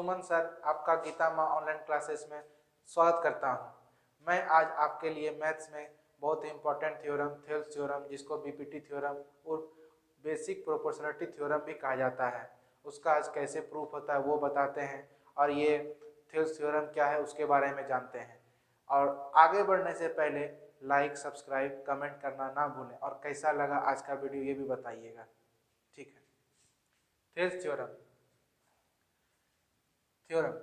सुमन sir आपका गीता माँ online classes में स्वागत करता हूँ। मैं आज आपके लिए मैथ्स में बहुत ही इंपॉर्टेंट थ्योरम, थेल्स थ्योरम, जिसको बीपीटी थ्योरम और बेसिक प्रोपोर्शनलिटी थ्योरम भी कहा जाता है, उसका आज कैसे प्रूफ होता है वो बताते हैं, और ये थेल्स थ्योरम क्या है उसके बारे में जानते हैं। और आगे बढ़ने से पहले लाइक, सब्सक्राइब, कमेंट करना ना भूलें, और कैसा लगा आज का वीडियो ये भी बताइएगा। ठीक है, Thales theorem. Theorem.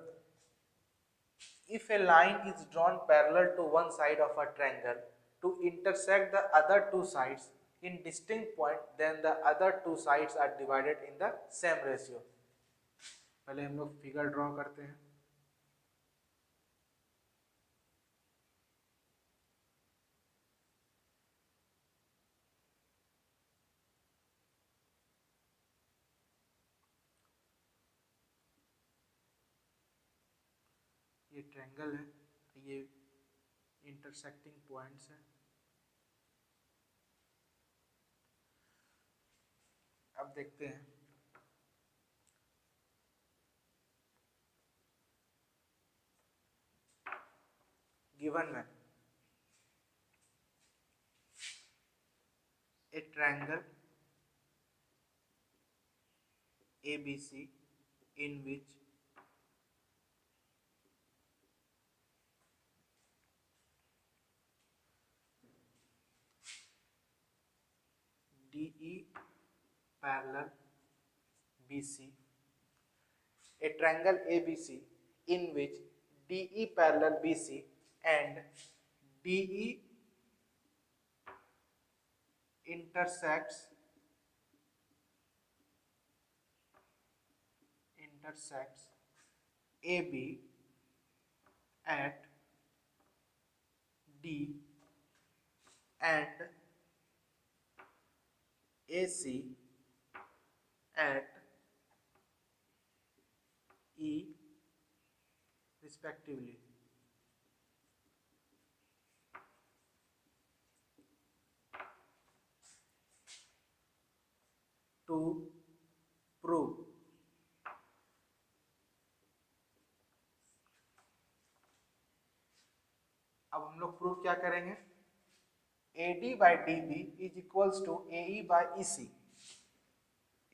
If a line is drawn parallel to one side of a triangle to intersect the other two sides in distinct point, then the other two sides are divided in the same ratio. पहले हम लोग figure draw करते हैं। ये triangle है, ये intersecting points है। अब देखते हैं। गिवन में a triangle ABC in which DE parallel BC, a triangle ABC in which DE parallel BC and DE intersects AB at D and AC at E respectively. To prove अब हम लोग prove क्या करेंगे? AD by DB is equals to AE by EC.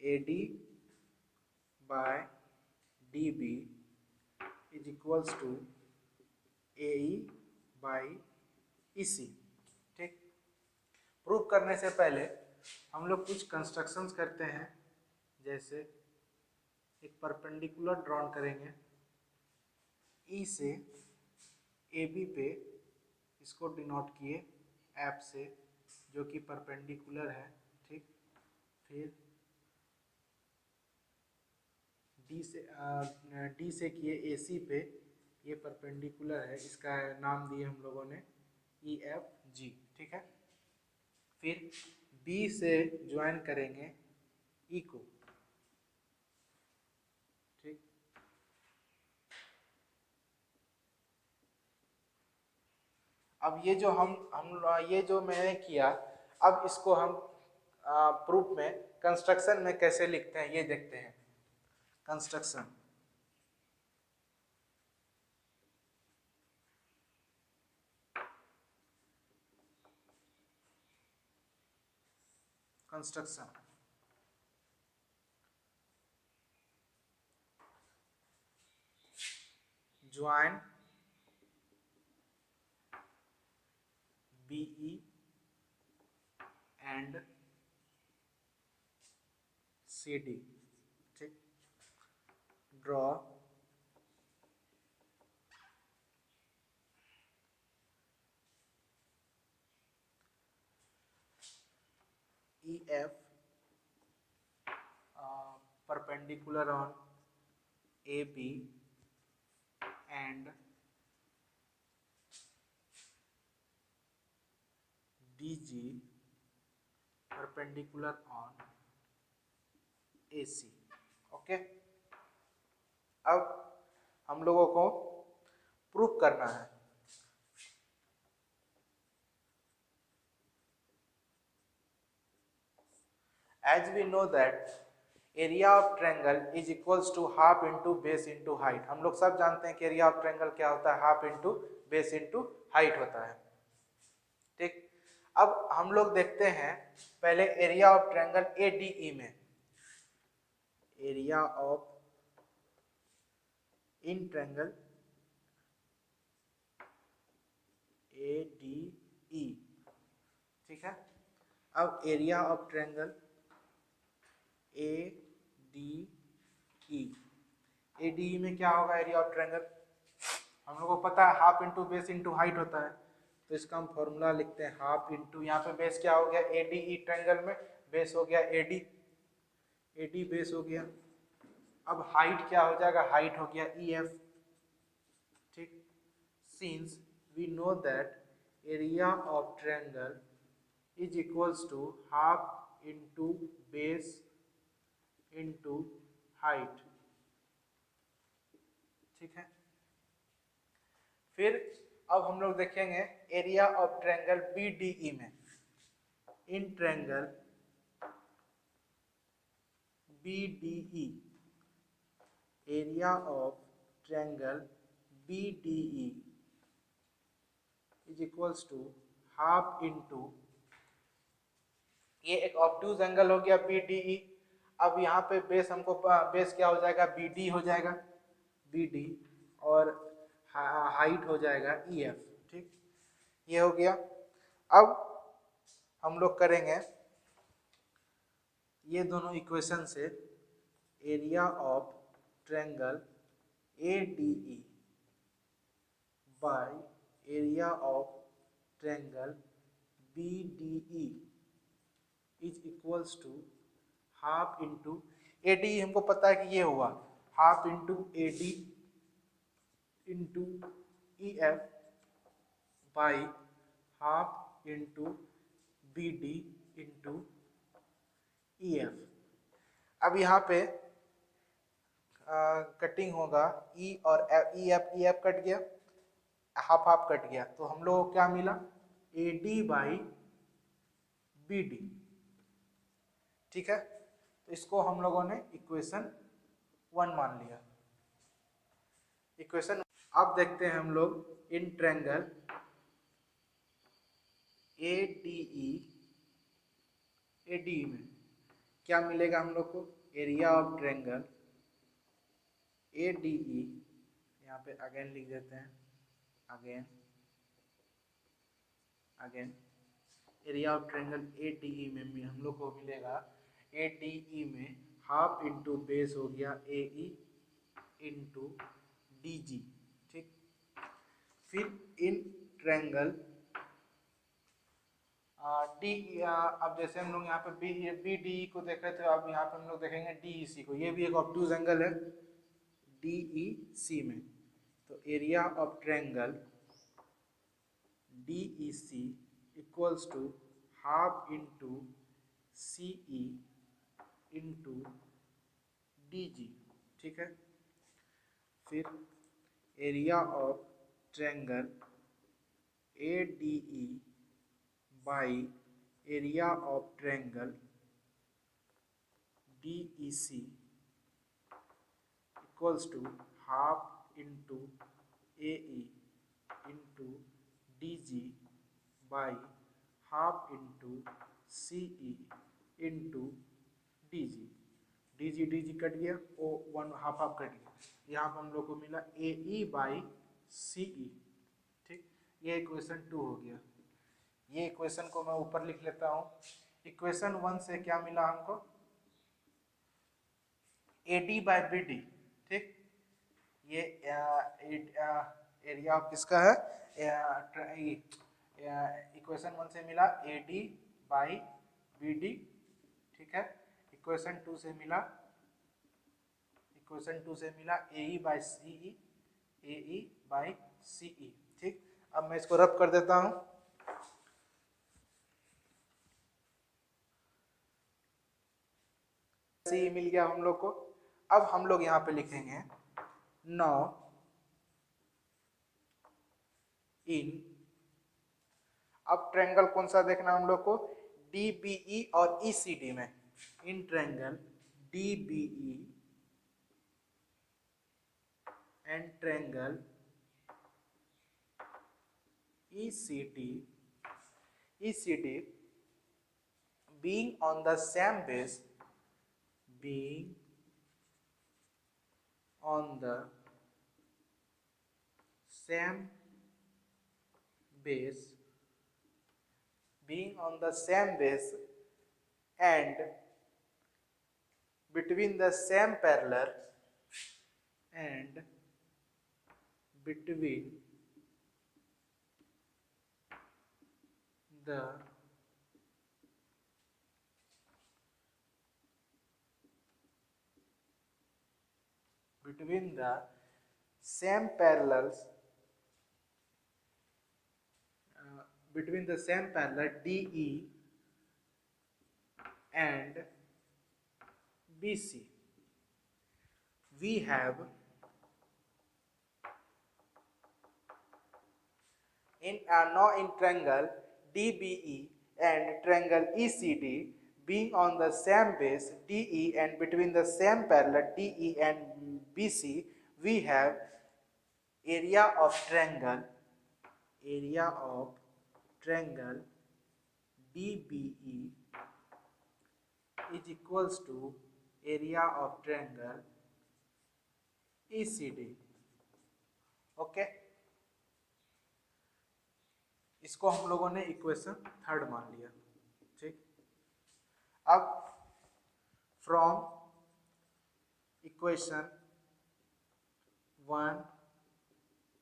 AD by DB is equals to AE by EC. ठीक, prove करने से पहले हम लोग कुछ कंस्ट्रक्शंस करते हैं। जैसे एक परपेंडिकुलर ड्रॉन करेंगे ई से AB पे, इसको डिनोट किए एप से जो कि परपेंडिकुलर है। ठीक, फिर डी से किए AC पे, ये परपेंडिकुलर है, इसका नाम दिए हम लोगों ने EFG। ठीक है, फिर B से ज्वाइन करेंगे E को। ठीक, अब ये जो ये जो मैंने किया, अब इसको हम प्रूफ में कंस्ट्रक्शन में कैसे लिखते हैं ये देखते हैं। Construction, join BE and CD। ठीक, draw EF perpendicular on AB and DG perpendicular on AC। Okay, अब हम लोगों को प्रूफ करना है। As we know that area of triangle is equals to half into base into height. हम लोग सब जानते हैं कि एरिया ऑफ ट्रायंगल क्या होता है, half into base into height होता है। ठीक, अब हम लोग देखते हैं पहले एरिया ऑफ ट्रायंगल एडीई में, area of in triangle ADE. ठीक है, अब area of triangle ADE, ADE में क्या होगा एरिया ऑफ ट्रायंगल, हम लोगों को पता है half into base into height होता है, तो इसका हम फॉर्मूला लिखते हैं हाफ इंटू, यहाँ पे बेस क्या हो गया एडीई, ट्रायंगल में बेस हो गया एडी, एडी बेस हो गया। अब हाइट क्या हो जाएगा, हाइट हो गया ईएफ। ठीक, since we know that area of triangle is equals to half into base into height. ठीक है, फिर अब हम लोग देखेंगे एरिया ऑफ ट्रायंगल बीडीई में, in triangle BDE, area of triangle BDE is equals to half into, ये एक ऑब्ट्यूज एंगल हो गया बीडीई। अब यहाँ पे बेस हमको बेस क्या हो जाएगा बीडी हो जाएगा, बीडी, और हाइट हो जाएगा ईएफ। ठीक, ये हो गया। अब हम लोग करेंगे ये दोनों इक्वेशन से area of triangle ADE by area of triangle BDE is equals to half into AD, हमको पता है कि ये हुआ half into AD into EF by half into BD into EF. अब यहाँ पे कटिंग होगा ई और ईएफ, ईएफ कट गया, हाफ हाफ कट गया, तो हम लोग को क्या मिला एडी बाई बीडी। ठीक है, तो इसको हम लोगों ने इक्वेशन 1 मान लिया। इक्वेशन, अब देखते हैं हम लोग इन ट्रायंगल एडीई, एडीई में क्या मिलेगा हम लोग को, एरिया ऑफ ट्रायंगल एडीई, यहाँ पे अगेन लिख देते हैं, again again area of triangle ADE में हम लोग को मिलेगा, एडीई में हाफ इंटू बेस हो गया एई इंटू डीजी। ठीक, फिर इन ट्रायंगल डी, अब जैसे हम लोग यहाँ पे बी डी को देख रहे थे, अब यहाँ पे हम लोग देखेंगे डीईसी को, ये भी एक ऑब्ट्यूज एंगल है डीईसी में, तो area of triangle DEC equals to half into CE into DG. ठीक है, फिर area of triangle ADE by area of triangle DEC equals to half into AE into DG by half into CE into DG. DG DG cut गया, ओ one half half cut गया, यहाँ पर हम लोग को मिला एई बाई सीई। ठीक, ये इक्वेशन 2 हो गया। ये इक्वेशन को मैं ऊपर लिख लेता हूँ। इक्वेशन 1 से क्या मिला हमको, एडी बाई बीडी। ठीक, ये एरिया ऑफ किसका है, इक्वेशन 1 से मिला एडी बाई बीडी। ठीक है, इक्वेशन 2 से मिला, इक्वेशन 2 से मिला AE by CE, AE by CE. ठीक, अब मैं इसको रब कर देता हूँ। सीई मिल गया हम लोग को। अब हम लोग यहाँ पे लिखेंगे नाउ इन, अब ट्रायंगल कौन सा देखना हम लोग को, डीबीई और ईसीडी में, in triangle DBE and triangle ECD being on the same base, being on the same base and between the same parallel between the same parallels between the same parallel DE and BC, we have in triangle DBE and triangle ECD being on the same base DE and between the same parallel DE and BC, we have area of triangle DBE is equals to area of triangle ECD. Okay, इसको हम लोगों ने equation third मान लिया। ठीक, अब from equation 1,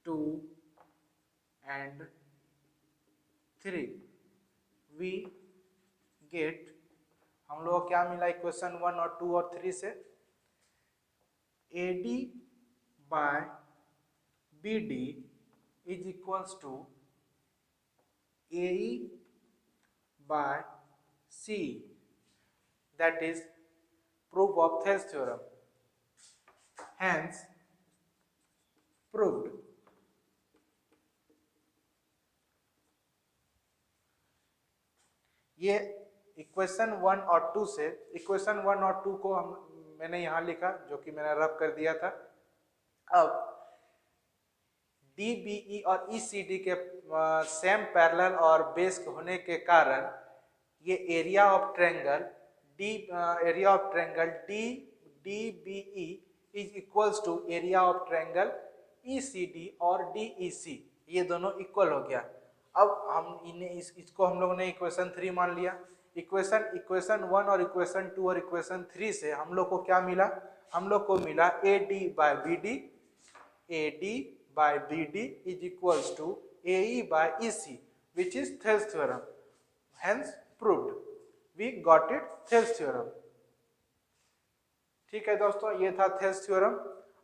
2 and 3 we get, हम लोग को क्या मिला इक्वेशन 1 और 2 और 3 से, AD by BD is equals to AE by CE, that is proof of Thales theorem, hence proved. ये इक्वेशन 1 और 2 से, इक्वेशन 1 और 2 को मैंने यहाँ लिखा जो कि मैंने रब कर दिया था। अब DBE और ECD के सेम पैरेलल और बेस होने के कारण ये area of triangle DBE is equals to area of triangle ECD और DEC, ये दोनों इक्वल हो गया। अब हम इसको हम लोगों ने इक्वेशन 3 मान लिया। इक्वेशन 1 और इक्वेशन 2 और इक्वेशन 3 से हम लोग को क्या मिला, हम लोग को मिला AD by BD is equals to AE by EC, which is Thales theorem, hence proved, we got it Thales theorem। ठीक है दोस्तों, ये था Thales theorem।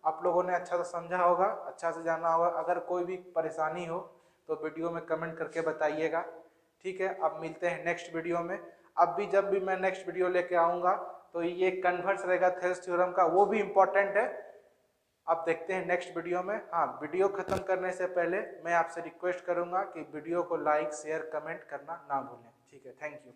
आप लोगों ने अच्छा से समझा होगा, अच्छा से जाना होगा। अगर कोई भी परेशानी हो तो वीडियो में कमेंट करके बताइएगा। ठीक है, अब मिलते हैं नेक्स्ट वीडियो में। अब भी जब भी मैं नेक्स्ट वीडियो लेके आऊँगा तो ये कन्वर्स रहेगा थेल्स थ्योरम का, वो भी इम्पोर्टेंट है। अब देखते हैं नेक्स्ट वीडियो में। हाँ, वीडियो खत्म करने से पहले मैं आपसे रिक्वेस्ट करूँगा कि वीडियो को लाइक शेयर कमेंट करना ना भूलें। ठीक है, थैंक यू।